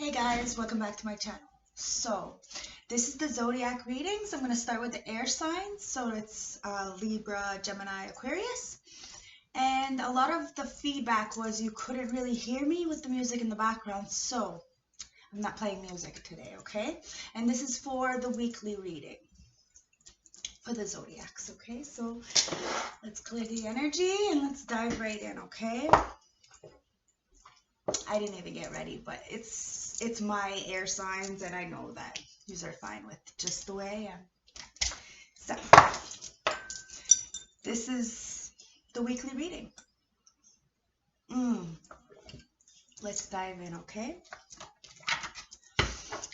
Hey guys, welcome back to my channel. So, this is the zodiac readings. I'm going to start with the air signs. So, it's Libra, Gemini, Aquarius. And a lot of the feedback was you couldn't really hear me with the music in the background. So, I'm not playing music today, okay? And this is for the weekly reading for the zodiacs, okay? So, let's clear the energy and let's dive right in, okay? I didn't even get ready, but it's my air signs, and I know that you are fine with just the way I am. So, this is the weekly reading. Let's dive in, okay?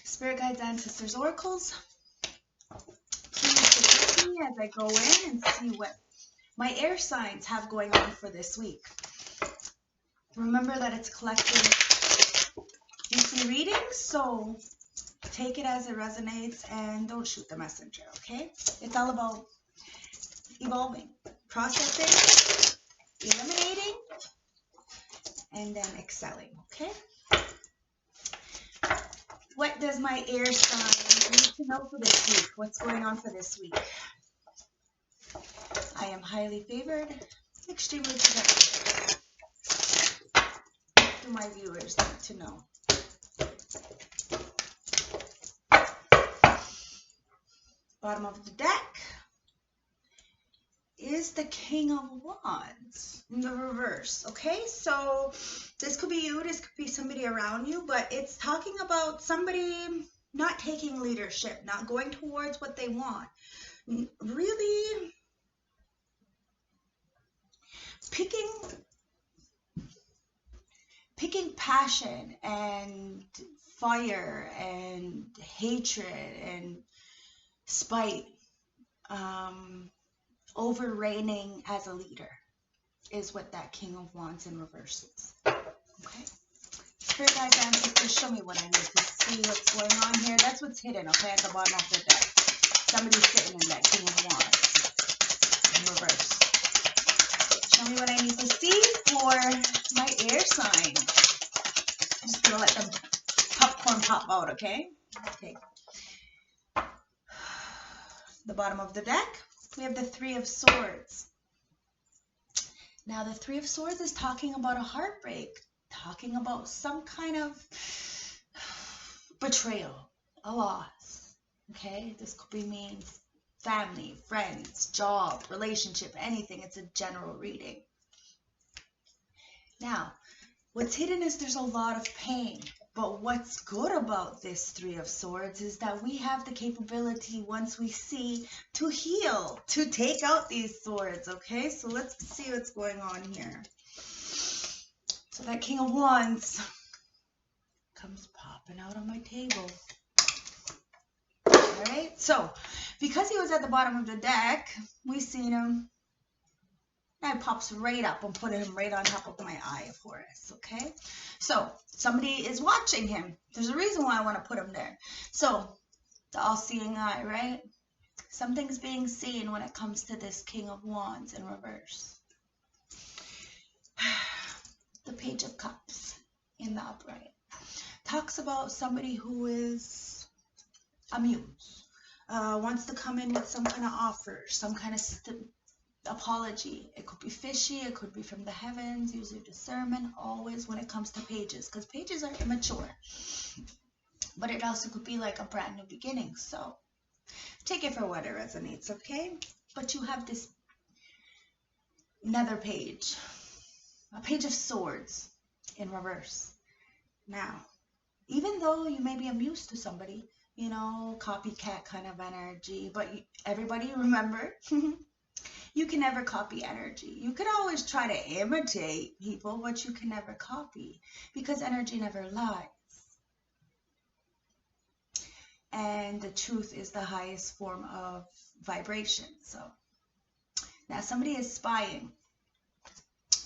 Spirit guides, ancestors, oracles, please support me as I go in and see what my air signs have going on for this week. Remember that it's collective weekly readings, so take it as it resonates and don't shoot the messenger, okay? It's all about evolving, processing, eliminating, and then excelling, okay? What does my air sign need to know for this week? What's going on for this week? I am highly favored, extremely protected. What do my viewers need to know? Bottom of the deck is the King of Wands in the reverse, okay? So this could be you, this could be somebody around you, but it's talking about somebody not taking leadership, not going towards what they want, really picking passion and fire and hatred and spite over reigning as a leader is what that King of Wands in reverse is. Okay. Spirit guides, ancestors, show me what I need to see what's going on here. That's what's hidden, okay, at the bottom of the deck. Somebody's sitting in that King of Wands in reverse. Show me what I need to see for my air sign. I'm just gonna let the popcorn pop out, okay? Okay. The bottom of the deck, we have the Three of Swords. Now, the Three of Swords is talking about a heartbreak, talking about some kind of betrayal, a loss, okay? This could be mean family, friends, job, relationship, anything. It's a general reading. Now, what's hidden is there's a lot of pain. But what's good about this Three of Swords is that we have the capability, once we see, to heal, to take out these swords, okay? So let's see what's going on here. So that King of Wands comes popping out on my table. All right, so because he was at the bottom of the deck, we seen him. That pops right up and put him right on top of my eye of Horus, okay? So somebody is watching him. There's a reason why I want to put him there. So the all-seeing eye, right? Something's being seen when it comes to this King of Wands in reverse. The Page of Cups in the upright talks about somebody who is amused, wants to come in with some kind of offer, some kind of apology. It could be fishy, it could be from the heavens. Use your discernment always when it comes to pages, because pages are immature, but it also could be like a brand new beginning. So take it for what it resonates, okay? But you have this another page, a Page of Swords in reverse. Now, even though you may be amused to somebody, you know, copycat kind of energy, but everybody remember you can never copy energy. You can always try to imitate people, but you can never copy, because energy never lies. And the truth is the highest form of vibration. So now somebody is spying.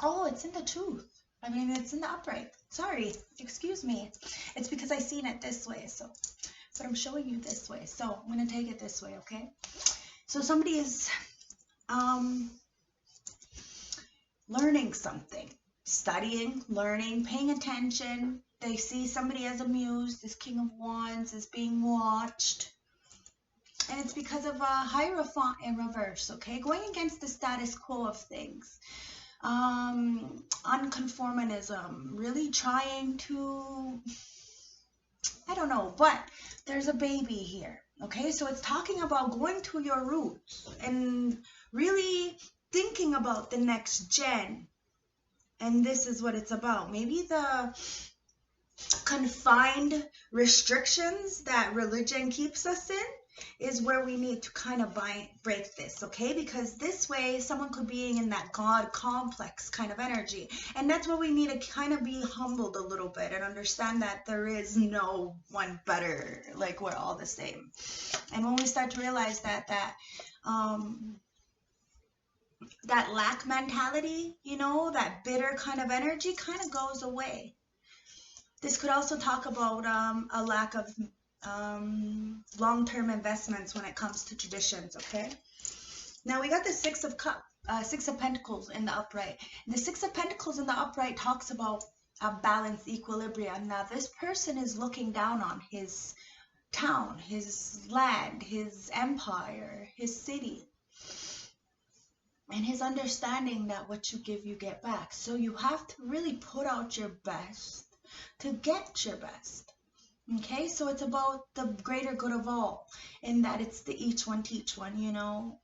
Oh, it's in the truth. I mean, it's in the upright. Sorry, excuse me. It's because I seen it this way. So, but I'm showing you this way. So I'm going to take it this way, okay? So somebody is learning something. studying, learning, paying attention. They see somebody as a muse. This King of Wands is being watched. And it's because of a Hierophant in reverse, okay? Going against the status quo of things. Unconformism, really trying to, I don't know, but there's a baby here, okay? So it's talking about going to your roots and really thinking about the next gen. And this is what it's about. Maybe the confined restrictions that religion keeps us in is where we need to kind of break this, okay? Because this way someone could be in that God complex kind of energy, and that's where we need to kind of be humbled a little bit and understand that there is no one better, like we're all the same. And when we start to realize that that lack mentality, you know, that bitter kind of energy kind of goes away. This could also talk about a lack of long-term investments when it comes to traditions, okay? Now we got the Six of Pentacles in the upright. The Six of Pentacles in the upright talks about a balanced equilibrium. Now this person is looking down on his town, his land, his empire, his city. And his understanding that what you give, you get back. So you have to really put out your best to get your best. Okay, so it's about the greater good of all, in that it's the each one teach one, you know,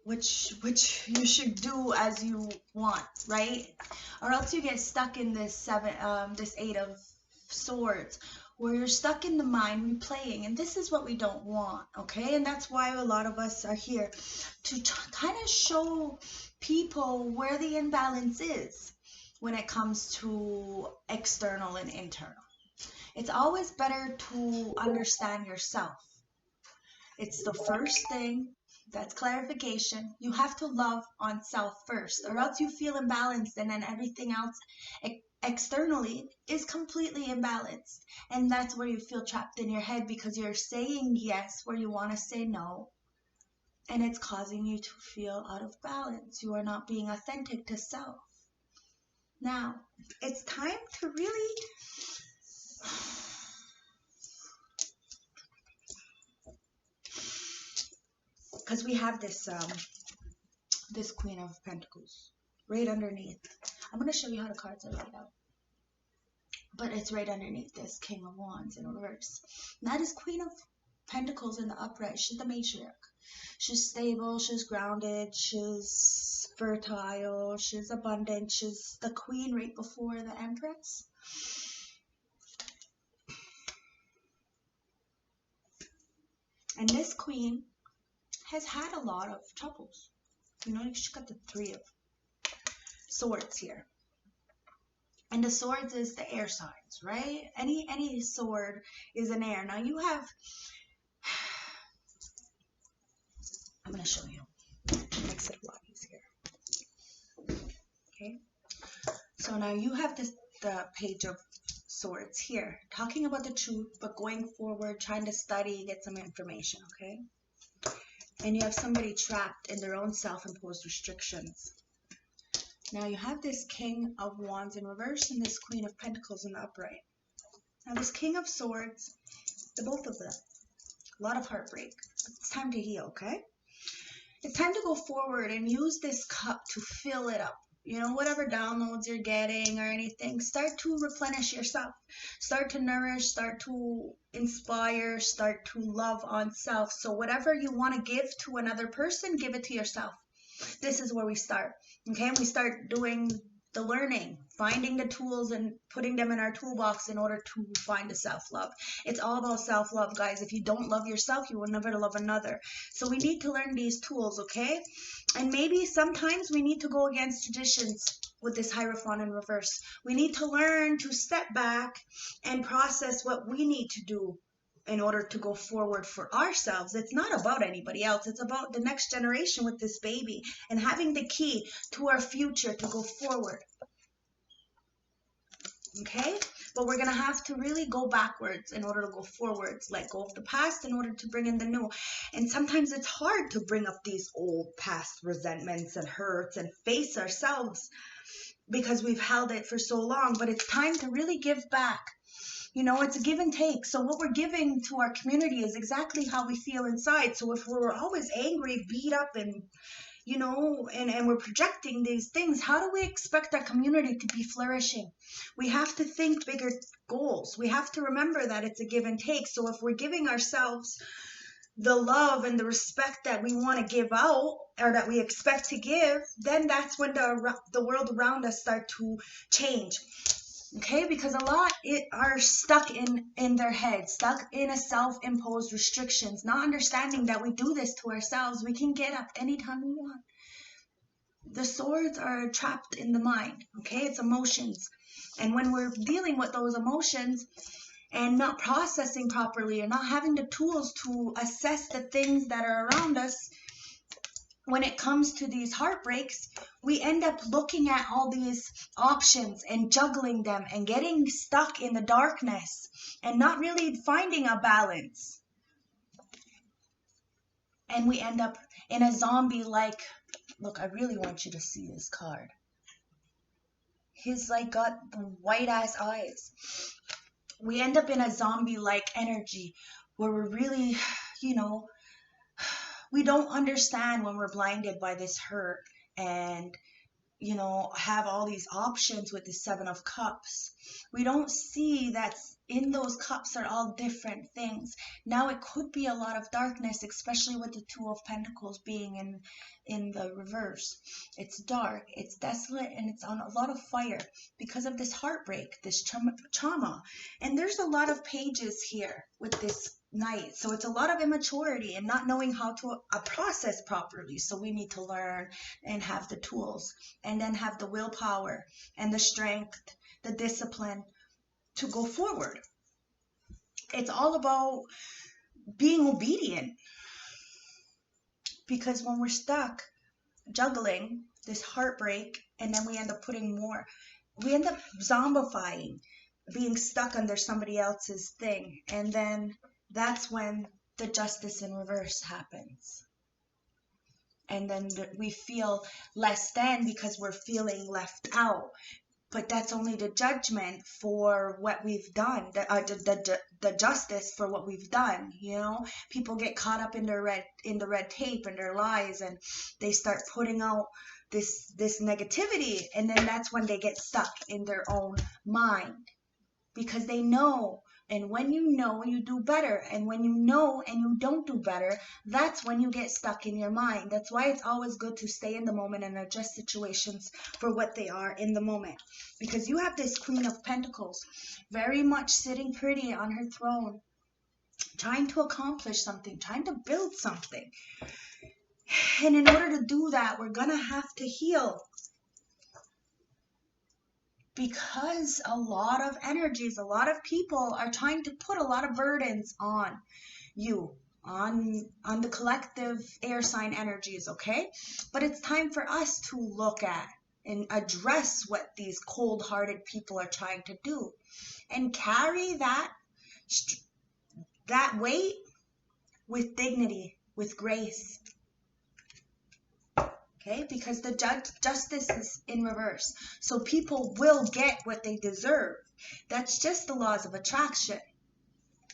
which you should do as you want, right? Or else you get stuck in this Eight of Swords, where you're stuck in the mind replaying, and this is what we don't want, okay? And that's why a lot of us are here to kind of show people where the imbalance is when it comes to external and internal. It's always better to understand yourself. It's the first thing. That's clarification. You have to love on self first, or else you feel imbalanced, and then everything else externally is completely imbalanced. And that's where you feel trapped in your head, because you're saying yes where you want to say no. And it's causing you to feel out of balance. You are not being authentic to self. Now, it's time to really because we have this this Queen of Pentacles right underneath. I'm going to show you how the cards are laid out, but it's right underneath this King of Wands in reverse. And that is Queen of Pentacles in the upright. She's the matriarch. She's stable, she's grounded, she's fertile, she's abundant, she's the queen right before the Empress. And this queen has had a lot of troubles. You know, she's got the Three of Swords here. And the swords is the air signs, right? Any sword is an air. Now you have, I'm going to show you. Makes it a lot easier. Okay. So now you have this, the Page of Swords here, talking about the truth, but going forward, trying to study, get some information, okay? And you have somebody trapped in their own self-imposed restrictions. Now you have this King of Wands in reverse and this Queen of Pentacles in the upright. Now this King of Swords, the both of them, a lot of heartbreak. It's time to heal, okay? It's time to go forward and use this cup to fill it up. You know, whatever downloads you're getting or anything, start to replenish yourself. Start to nourish, start to inspire, start to love on self. So whatever you want to give to another person, give it to yourself. This is where we start, okay? We start doing the learning, finding the tools and putting them in our toolbox in order to find the self-love. It's all about self-love, guys. If you don't love yourself, you will never love another. So we need to learn these tools, okay? And maybe sometimes we need to go against traditions with this Hierophant in reverse. We need to learn to step back and process what we need to do in order to go forward for ourselves. It's not about anybody else. It's about the next generation with this baby and having the key to our future to go forward. Okay? But we're going to have to really go backwards in order to go forwards. Let go of the past in order to bring in the new. And sometimes it's hard to bring up these old past resentments and hurts and face ourselves because we've held it for so long, but it's time to really give back. You know, it's a give and take. So what we're giving to our community is exactly how we feel inside. So if we're always angry, beat up, and you know, and we're projecting these things, how do we expect our community to be flourishing? We have to think bigger goals. We have to remember that it's a give and take. So if we're giving ourselves the love and the respect that we want to give out, or that we expect to give, then that's when the world around us start to change. Okay, because a lot are stuck in their heads, stuck in a self-imposed restrictions, not understanding that we do this to ourselves. We can get up anytime we want. The swords are trapped in the mind. Okay, it's emotions, and when we're dealing with those emotions and not processing properly, or not having the tools to assess the things that are around us, when it comes to these heartbreaks, we end up looking at all these options and juggling them and getting stuck in the darkness and not really finding a balance. And we end up in a zombie-like, look, I really want you to see this card. He's like got the white ass eyes. We end up in a zombie-like energy where we're really, you know, we don't understand when we're blinded by this hurt and, you know, have all these options with the Seven of Cups. We don't see that in those cups are all different things. Now it could be a lot of darkness, especially with the Two of Pentacles being in the reverse. It's dark, it's desolate, and it's on a lot of fire because of this heartbreak, this trauma. And there's a lot of pages here with this Knight. So it's a lot of immaturity and not knowing how to process properly. So we need to learn and have the tools, and then have the willpower and the strength, the discipline to go forward. It's all about being obedient, because when we're stuck juggling this heartbreak, and then we end up putting more, we end up zombifying, being stuck under somebody else's thing, and then that's when the justice in reverse happens. And then we feel less than because we're feeling left out. But that's only the judgment for what we've done, the justice for what we've done. You know, people get caught up in the red tape and their lies, and they start putting out this negativity, and then that's when they get stuck in their own mind, because they know. And when you know, you do better. And when you know and you don't do better, that's when you get stuck in your mind. That's why it's always good to stay in the moment and adjust situations for what they are in the moment. Because you have this Queen of Pentacles, very much sitting pretty on her throne, trying to accomplish something, trying to build something. And in order to do that, we're going to have to heal. Because a lot of energies, a lot of people are trying to put a lot of burdens on you, on the collective air sign energies, okay? But it's time for us to look at and address what these cold-hearted people are trying to do, and carry that weight with dignity, with grace. Okay, because the justice is in reverse. So people will get what they deserve. That's just the laws of attraction.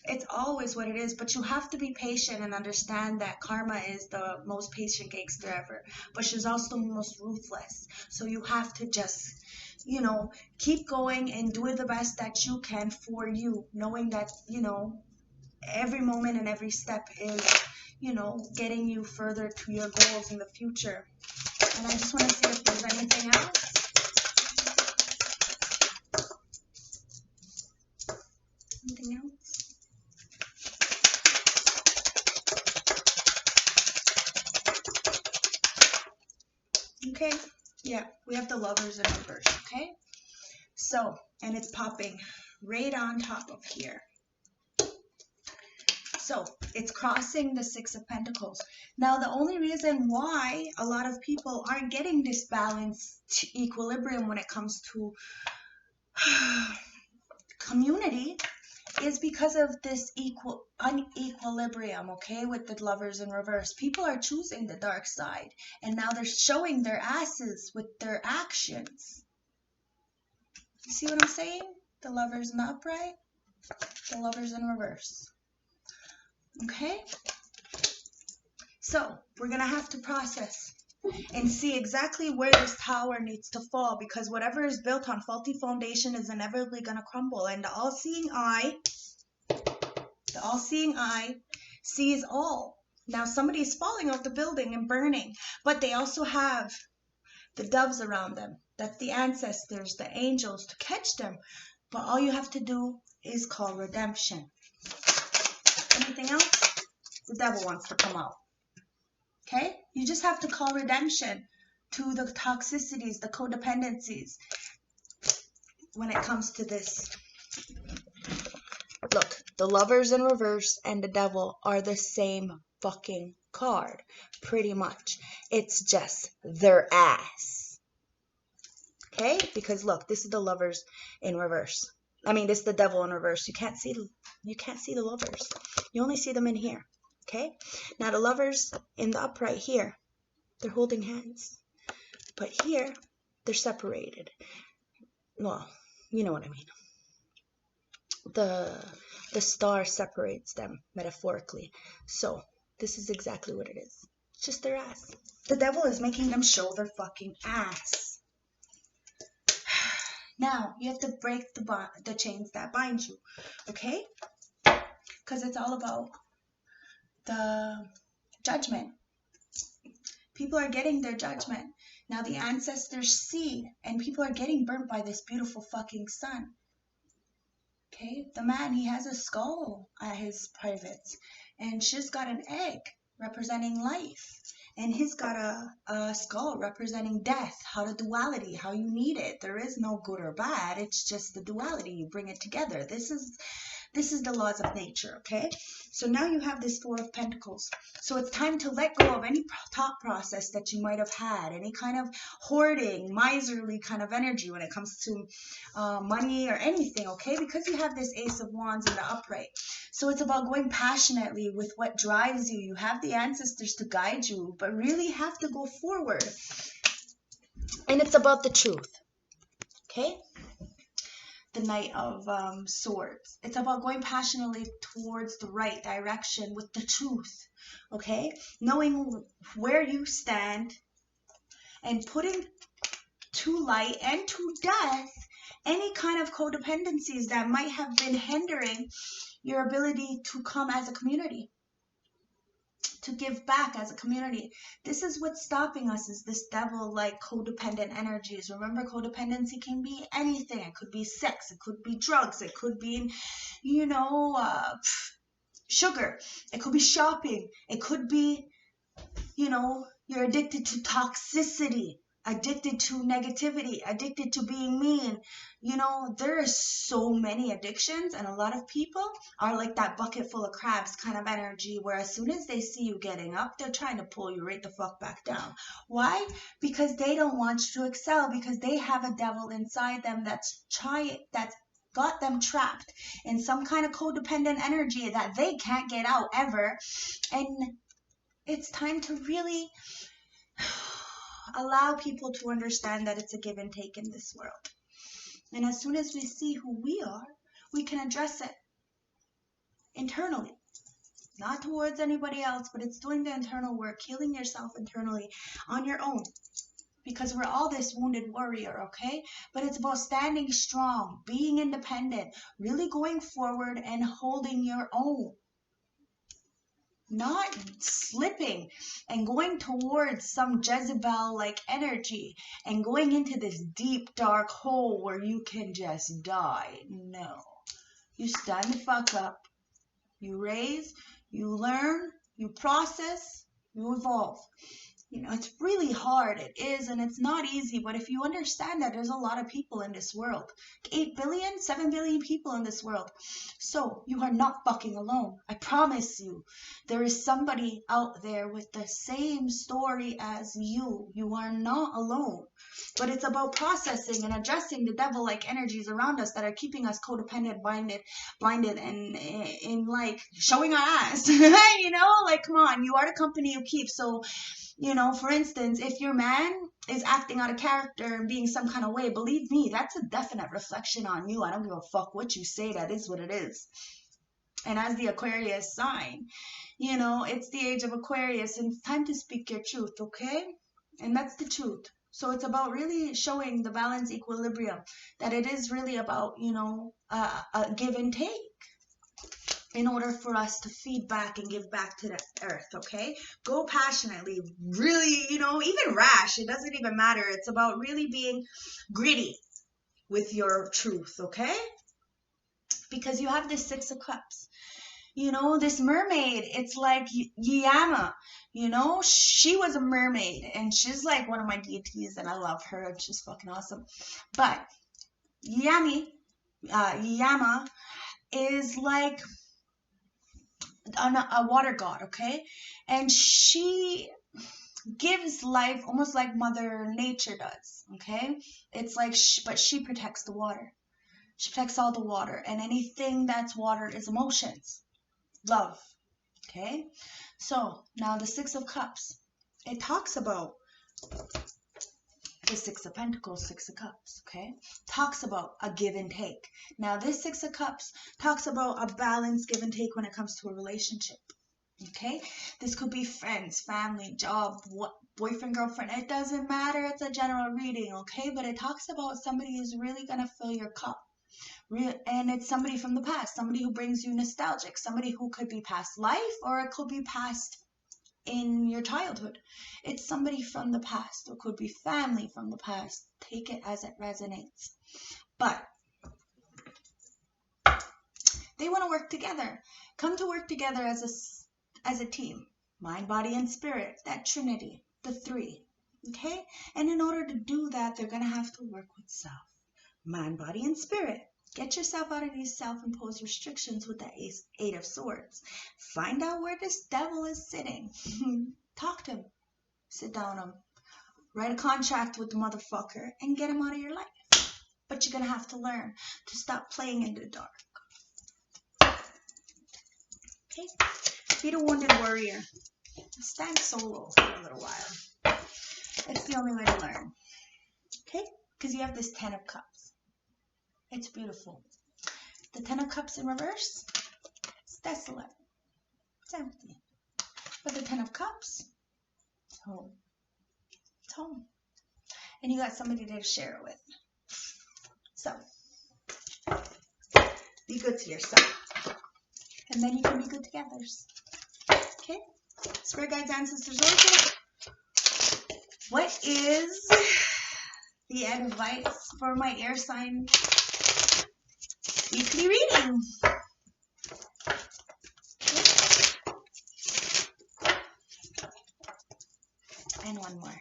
It's always what it is, but you have to be patient and understand that karma is the most patient gangster ever, but she's also the most ruthless. So you have to just, you know, keep going and do the best that you can for you, knowing that, you know, every moment and every step is, you know, getting you further to your goals in the future. And I just want to see if there's anything else. Anything else? Okay. Yeah, we have the Lovers in reverse, okay? So, and it's popping right on top of here. So it's crossing the Six of Pentacles. Now, the only reason why a lot of people aren't getting this balanced equilibrium when it comes to community is because of this unequilibrium, okay, with the Lovers in reverse. People are choosing the dark side, and now they're showing their asses with their actions. You see what I'm saying? The Lovers in the upright, the Lovers in reverse. Okay? So we're going to have to process and see exactly where this tower needs to fall, because whatever is built on faulty foundation is inevitably going to crumble. And the all-seeing eye sees all. Now somebody's falling off the building and burning, but they also have the doves around them. That's the ancestors, the angels, to catch them. But all you have to do is call redemption. Anything else? The devil wants to come out. Okay? You just have to call redemption to the toxicities, the codependencies when it comes to this. Look, the Lovers in reverse and the devil are the same fucking card, pretty much. It's just their ass. Okay? Because look, this is the Lovers in reverse. I mean, this is the devil in reverse. You can't see the Lovers. You only see them in here. Okay? Now the Lovers in the upright here, they're holding hands. But here, they're separated. Well, you know what I mean. The star separates them metaphorically. So this is exactly what it is. It's just their ass. The devil is making them show their fucking ass. Now you have to break the chains that bind you, okay? Because it's all about the judgment. People are getting their judgment. Now the ancestors see, and people are getting burnt by this beautiful fucking sun. Okay, the man, he has a skull at his privates, and she's got an egg representing life, and he's got a skull representing death, how the duality, how you need it. There is no good or bad, it's just the duality. You bring it together. This is the laws of nature, okay? So now you have this Four of Pentacles. So it's time to let go of any thought process that you might have had, any kind of hoarding, miserly kind of energy when it comes to money or anything, okay? Because you have this Ace of Wands in the upright. So it's about going passionately with what drives you. You have the ancestors to guide you, but really have to go forward. And it's about the truth, okay? The Knight of Swords. It's about going passionately towards the right direction with the truth, okay? Knowing where you stand and putting to light and to death any kind of codependencies that might have been hindering your ability to come as a community, to give back as a community. This is what's stopping us, is this devil-like codependent energies. Remember, codependency can be anything. It could be sex, it could be drugs, it could be, sugar, it could be shopping, it could be, you're addicted to toxicity, addicted to negativity, addicted to being mean. There are so many addictions, and a lot of people are like that bucket full of crabs kind of energy, where as soon as they see you getting up, they're trying to pull you right the fuck back down. Why? Because they don't want you to excel, because they have a devil inside them that's got them trapped in some kind of codependent energy that they can't get out ever. And it's time to really allow people to understand that it's a give and take in this world. And as soon as we see who we are, we can address it internally. Not towards anybody else, but it's doing the internal work, healing yourself internally on your own. Because we're all this wounded warrior, okay? But it's about standing strong, being independent, really going forward and holding your own. Not slipping and going towards some Jezebel-like energy and going into this deep, dark hole where you can just die. No. You stand the fuck up. You raise, you learn, you process, you evolve. It's really hard. It is, and it's not easy. But if you understand that there's a lot of people in this world, 8 billion, 7 billion people in this world. So you are not fucking alone. I promise you. There is somebody out there with the same story as you. You are not alone. But it's about processing and addressing the devil-like energies around us that are keeping us codependent, blinded, and in like showing our ass. Come on, you are the company you keep. So, for instance, if your man is acting out of character and being some kind of way, believe me, that's a definite reflection on you. I don't give a fuck what you say. That is what it is. And as the Aquarius sign, you know, it's the age of Aquarius and it's time to speak your truth, okay? And that's the truth. So it's about really showing the balance, equilibrium, that it is really about, you know, a give and take in order for us to feed back and give back to the earth, okay? Go passionately, really, you know, even rash, it doesn't even matter. It's about really being gritty with your truth, okay? Because you have this Six of Cups. You know, this mermaid, it's like Yama, you know, she was a mermaid and she's like one of my deities and I love her and she's fucking awesome. But Yama is like a water god, okay? And she gives life almost like Mother Nature does, okay? It's like, but she protects the water. She protects all the water, and anything that's water is emotions. Love. Okay, so now the Six of Cups, it talks about the Six of Pentacles, Six of Cups, okay, talks about a give and take. Now this Six of Cups talks about a balanced give and take when it comes to a relationship, okay? This could be friends, family, job, what, boyfriend, girlfriend, it doesn't matter. It's a general reading, okay? But it talks about somebody who's really gonna fill your cup. And it's somebody from the past, somebody who brings you nostalgic, somebody who could be past life or it could be past in your childhood. It's somebody from the past or could be family from the past. Take it as it resonates. But they want to work together. Come to work together as a team. Mind, body, and spirit. That trinity. The three. Okay? And in order to do that, they're going to have to work with self. Mind, body, and spirit. Get yourself out of these self-imposed restrictions with the Eight of Swords. Find out where this devil is sitting. Talk to him. Sit down with him. Write a contract with the motherfucker and get him out of your life. But you're going to have to learn to stop playing in the dark. Okay? Be the wounded warrior. Stand solo for a little while. It's the only way to learn. Okay? Because you have this Ten of Cups. It's beautiful. The Ten of Cups in reverse, it's desolate. It's empty. But the Ten of Cups, it's home. It's home. And you got somebody there to share it with. So, be good to yourself. And then you can be good together. Okay? Spirit guides, ancestors, oracles. What is the advice for my air sign weekly reading? And one more.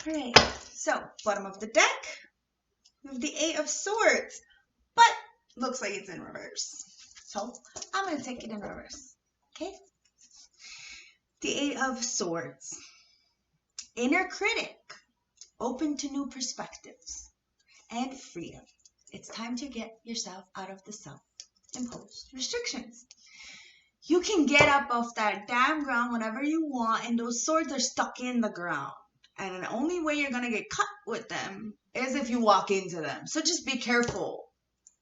Alright, so bottom of the deck, we have the Eight of Swords, but looks like it's in reverse. So I'm going to take it in reverse. Okay? The Eight of Swords. Inner critic. Open to new perspectives and freedom. It's time to get yourself out of the self-imposed restrictions. You can get up off that damn ground whenever you want, and those swords are stuck in the ground. And the only way you're going to get cut with them is if you walk into them. So just be careful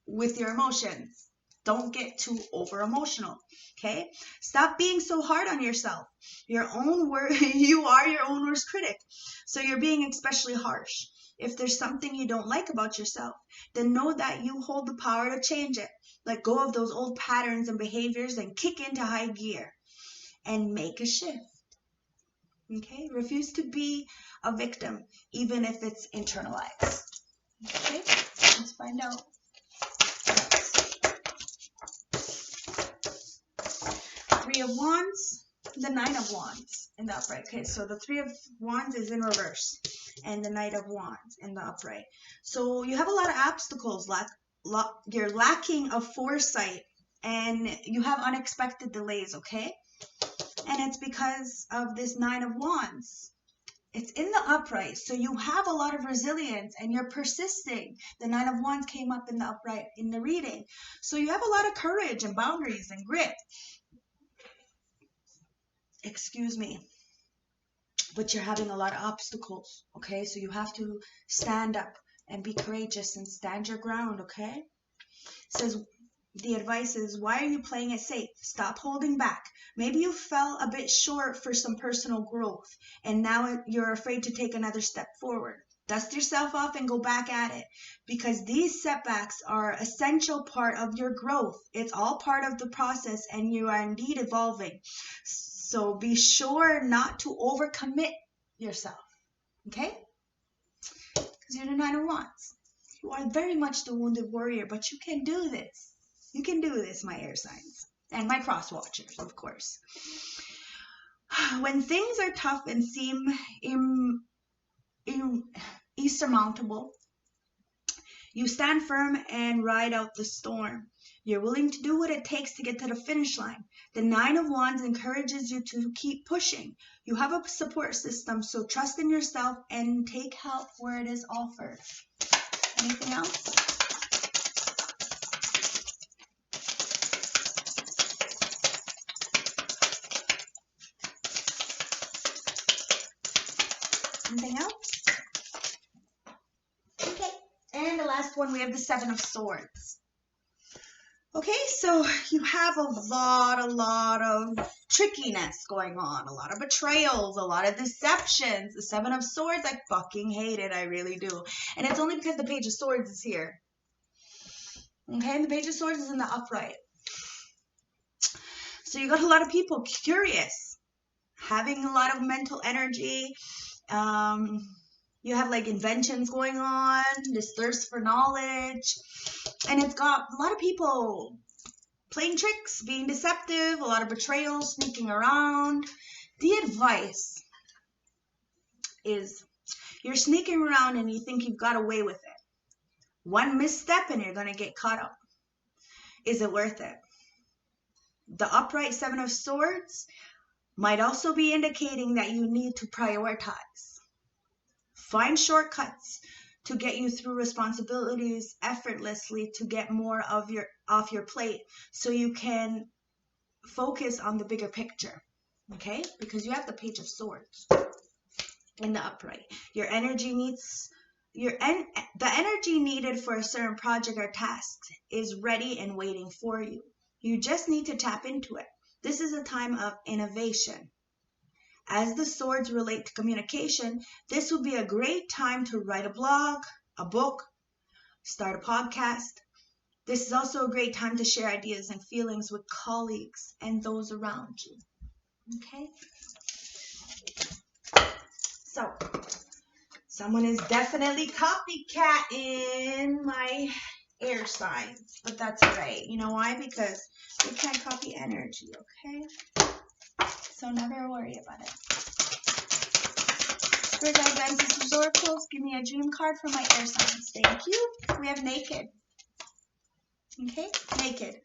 with your emotions. Don't get too over emotional, okay? Stop being so hard on yourself. You are your own worst critic. So you're being especially harsh. If there's something you don't like about yourself, then know that you hold the power to change it. Let go of those old patterns and behaviors and kick into high gear and make a shift. Okay? Refuse to be a victim, even if it's internalized. Okay? Let's find out. Three of Wands, the Nine of Wands in the upright. Okay, so the Three of Wands is in reverse, and the Knight of Wands in the upright. So you have a lot of obstacles. You're lacking of foresight, and you have unexpected delays, okay? And it's because of this Nine of Wands. It's in the upright, so you have a lot of resilience, and you're persisting. The Nine of Wands came up in the upright in the reading. So you have a lot of courage and boundaries and grit. excuse me, but you're having a lot of obstacles, okay? So you have to stand up and be courageous and stand your ground, okay? It says, the advice is, why are you playing it safe? Stop holding back. Maybe you fell a bit short for some personal growth, and now you're afraid to take another step forward. Dust yourself off and go back at it, because these setbacks are an essential part of your growth. It's all part of the process, and you are indeed evolving. So be sure not to overcommit yourself, okay? Because you're the Nine of Wands. You are very much the wounded warrior, but you can do this. You can do this, my air signs. And my cross watchers, of course. When things are tough and seem insurmountable, you stand firm and ride out the storm. You're willing to do what it takes to get to the finish line. The Nine of Wands encourages you to keep pushing. You have a support system, so trust in yourself and take help where it is offered. Anything else? Anything else? Okay. And the last one, we have the Seven of Swords. Okay, so you have a lot of trickiness going on, a lot of betrayals, a lot of deceptions. The Seven of Swords, I fucking hate it. I really do. And it's only because the Page of Swords is here. Okay, and the Page of Swords is in the upright. So you got a lot of people curious, having a lot of mental energy. You have like inventions going on, this thirst for knowledge, and it's got a lot of people playing tricks, being deceptive, a lot of betrayal, sneaking around. The advice is, you're sneaking around and you think you've got away with it. One misstep and you're going to get caught up. Is it worth it? The upright Seven of Swords might also be indicating that you need to prioritize. Find shortcuts to get you through responsibilities effortlessly, to get more of off your plate, so you can focus on the bigger picture, okay? Because you have the Page of Swords in the upright. The energy needed for a certain project or task is ready and waiting for you. You just need to tap into it. This is a time of innovation. As the swords relate to communication, this would be a great time to write a blog, a book, start a podcast. This is also a great time to share ideas and feelings with colleagues and those around you. Okay? So, someone is definitely copycatting my air signs, but that's all right. You know why? Because we can't copy energy, okay? So never worry about it. Spirit guides, ancestors, oracles, give me a dream card for my air signs. Thank you. We have naked. Okay, naked.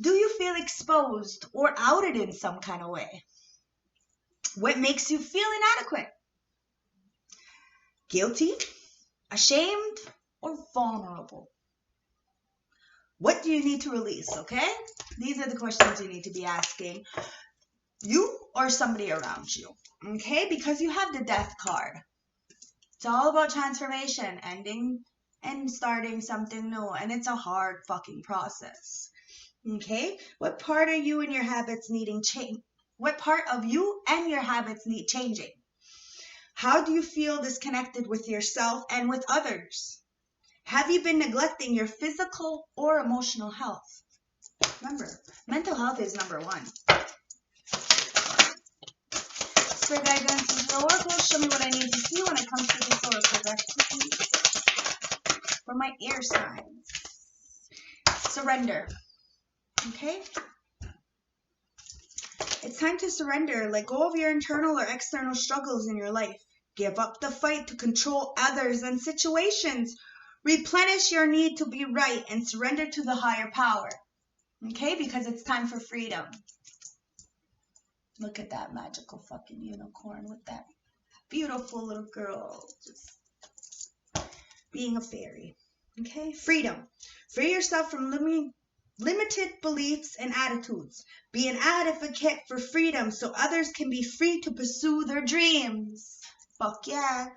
Do you feel exposed or outed in some kind of way? What makes you feel inadequate? Guilty, ashamed, or vulnerable? What do you need to release, okay? These are the questions you need to be asking. You or somebody around you, okay? Because you have the Death card. It's all about transformation, ending and starting something new, and it's a hard fucking process, okay? What part of you and your habits needing change? What part of you and your habits need changing? How do you feel disconnected with yourself and with others? Have you been neglecting your physical or emotional health? Remember, mental health is number one. Spirit guidance is the oracle. Show me what I need to see when it comes to this oracle recipe for my air signs. Surrender. Okay? It's time to surrender. Let go of your internal or external struggles in your life. Give up the fight to control others and situations. Replenish your need to be right and surrender to the higher power. Okay? Because it's time for freedom. Look at that magical fucking unicorn with that beautiful little girl just being a fairy. Okay? Freedom. Free yourself from limited beliefs and attitudes. Be an advocate for freedom so others can be free to pursue their dreams. Fuck yeah.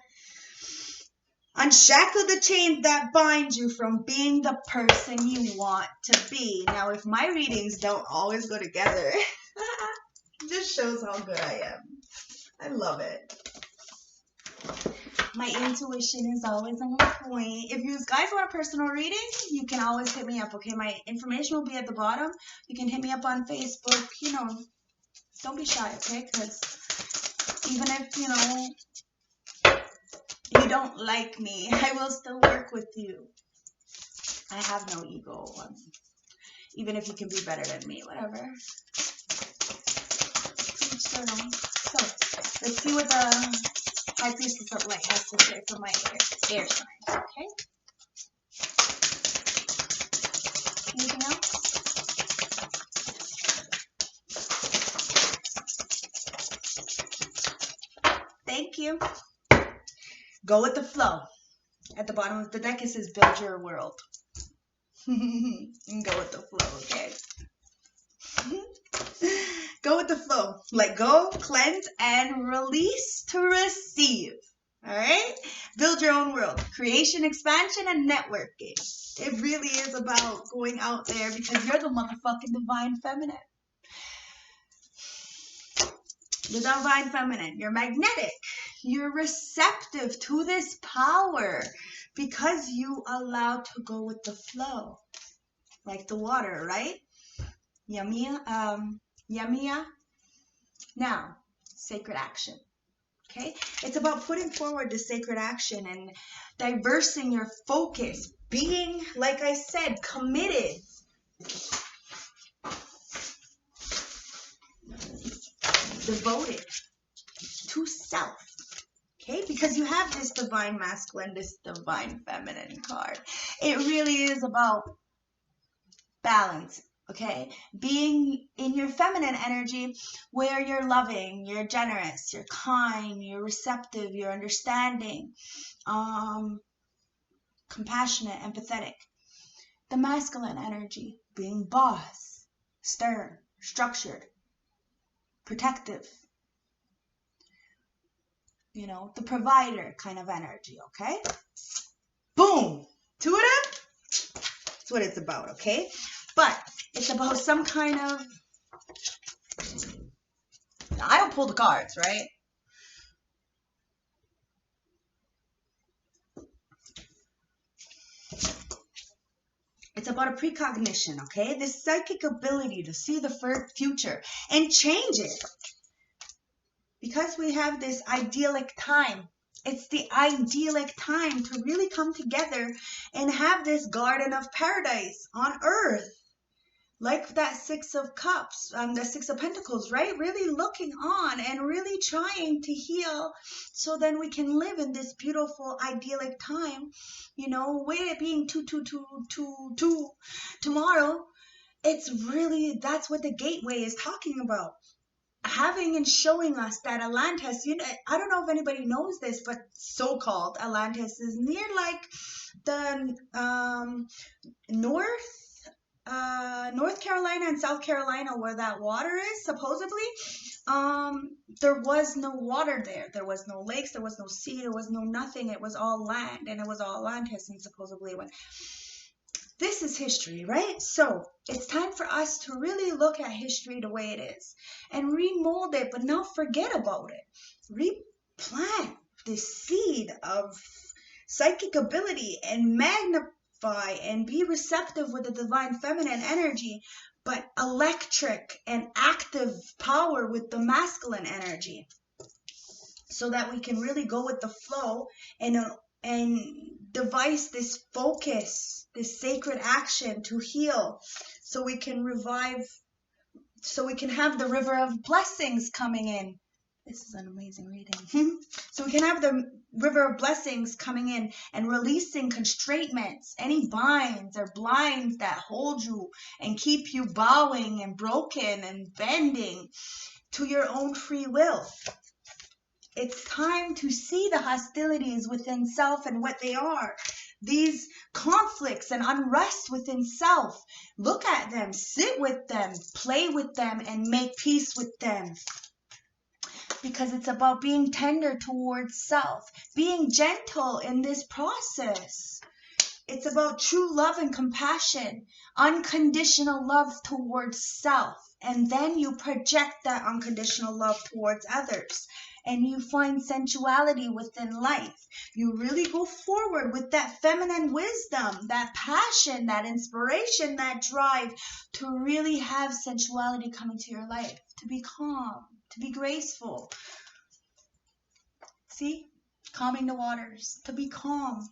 Unshackle the chains that bind you from being the person you want to be. Now, if my readings don't always go together, it just shows how good I am. I love it. My intuition is always on point. If you guys want a personal reading, you can always hit me up, okay? My information will be at the bottom. You can hit me up on Facebook. You know, don't be shy, okay? Because even if, you know, you don't like me, I will still work with you. I have no ego. Even if you can be better than me, whatever. So, let's see what the High Priestess of Light has to say for my air sign, okay? Anything else? Thank you. Go with the flow. At the bottom of the deck, it says build your world. And go with the flow, okay? Go with the flow. Let go, cleanse, and release to receive. All right? Build your own world. Creation, expansion, and networking. It really is about going out there because you're the motherfucking divine feminine. The divine feminine. You're magnetic. You're receptive to this power because you allow to go with the flow. Like the water, right? Yamiya. Now, sacred action. Okay? It's about putting forward the sacred action and diversing your focus. Being, like I said, committed. Devoted to self. Okay? Because you have this divine masculine, this divine feminine card. It really is about balance. Okay, being in your feminine energy where you're loving, you're generous, you're kind, you're receptive, you're understanding, compassionate, empathetic. The masculine energy being boss, stern, structured, protective. You know, the provider kind of energy, okay? Boom! Two of them? That's what it's about, okay? But it's about some kind of... I don't pull the cards, right? It's about a precognition, okay? This psychic ability to see the future and change it. Because we have this idyllic time. It's the idyllic time to really come together and have this garden of paradise on earth. Like that Six of Cups, the Six of Pentacles, right? Really looking on and really trying to heal so then we can live in this beautiful idyllic time. You know, with it being 2 tomorrow, it's really, that's what the gateway is talking about. Having and showing us that Atlantis, you know, I don't know if anybody knows this, but so-called Atlantis is near like the North Carolina and South Carolina, where that water is, supposedly. There was no water there. There was no lakes, there was no sea, there was no nothing. It was all land, and it was all Atlantis, and supposedly when... This is history, right? So it's time for us to really look at history the way it is and remold it, but not forget about it. Replant this seed of psychic ability and magnify and be receptive with the divine feminine energy, but electric and active power with the masculine energy, so that we can really go with the flow and devise this focus, this sacred action to heal, so we can revive, so we can have the river of blessings coming in. This is an amazing reading. So we can have the river of blessings coming in and releasing constraints, any binds or blinds that hold you and keep you bowing and broken and bending to your own free will. It's time to see the hostilities within self and what they are. These conflicts and unrest within self. Look at them, sit with them, play with them, and make peace with them. Because it's about being tender towards self, being gentle in this process. It's about true love and compassion, unconditional love towards self. And then you project that unconditional love towards others. And you find sensuality within life. You really go forward with that feminine wisdom, that passion, that inspiration, that drive to really have sensuality come into your life, to be calm, to be graceful. See? Calming the waters, to be calm,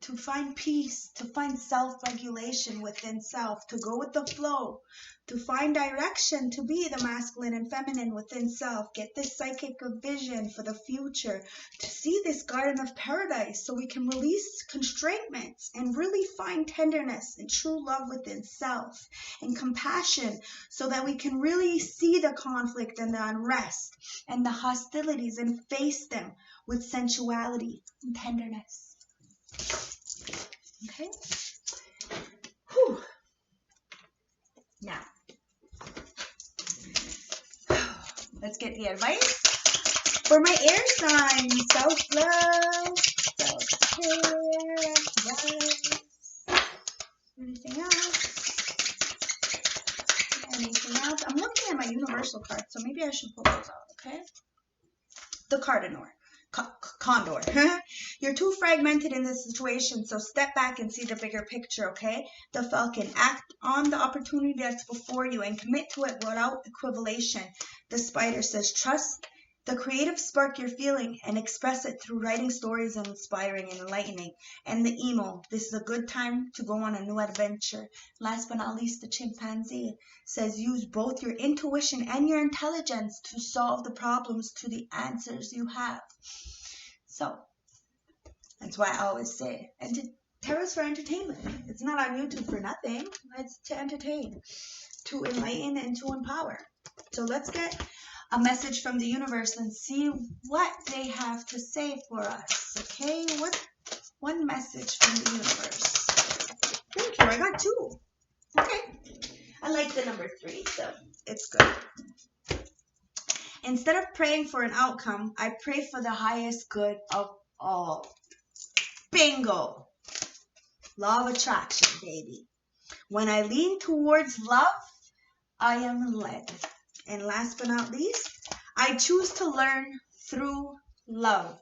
to find peace, to find self-regulation within self, to go with the flow, to find direction, to be the masculine and feminine within self. Get this psychic vision for the future, to see this garden of paradise so we can release constraints and really find tenderness and true love within self and compassion so that we can really see the conflict and the unrest and the hostilities and face them with sensuality and tenderness. Okay. Whew. Now, let's get the advice for my air signs. Self-love, self-care, advice. Anything else? Anything else? I'm looking at my universal card, so maybe I should pull those out, okay? The Cardinal. Condor. You're too fragmented in this situation, so step back and see the bigger picture, okay? The Falcon. Act on the opportunity that's before you and commit to it without equivocation. The Spider says, trust the creative spark you're feeling and express it through writing stories and inspiring and enlightening. And the Emo. This is a good time to go on a new adventure. Last but not least, the Chimpanzee says, use both your intuition and your intelligence to solve the problems to the answers you have. So, that's why I always say, tarot's for entertainment. It's not on YouTube for nothing. It's to entertain, to enlighten, and to empower. So let's get a message from the universe and see what they have to say for us. Okay, one message from the universe. Thank you, I got 2. Okay, I like the number 3, so it's good. Instead of praying for an outcome, I pray for the highest good of all. Bingo! Law of attraction, baby. When I lean towards love, I am led. And last but not least, I choose to learn through love.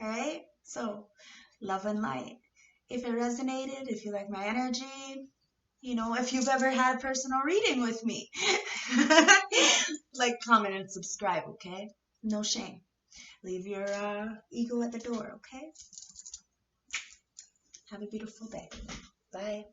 Okay? So, love and light. If it resonated, if you like my energy, if you've ever had a personal reading with me, like, comment, and subscribe, okay? No shame. Leave your ego at the door, okay? Have a beautiful day. Bye.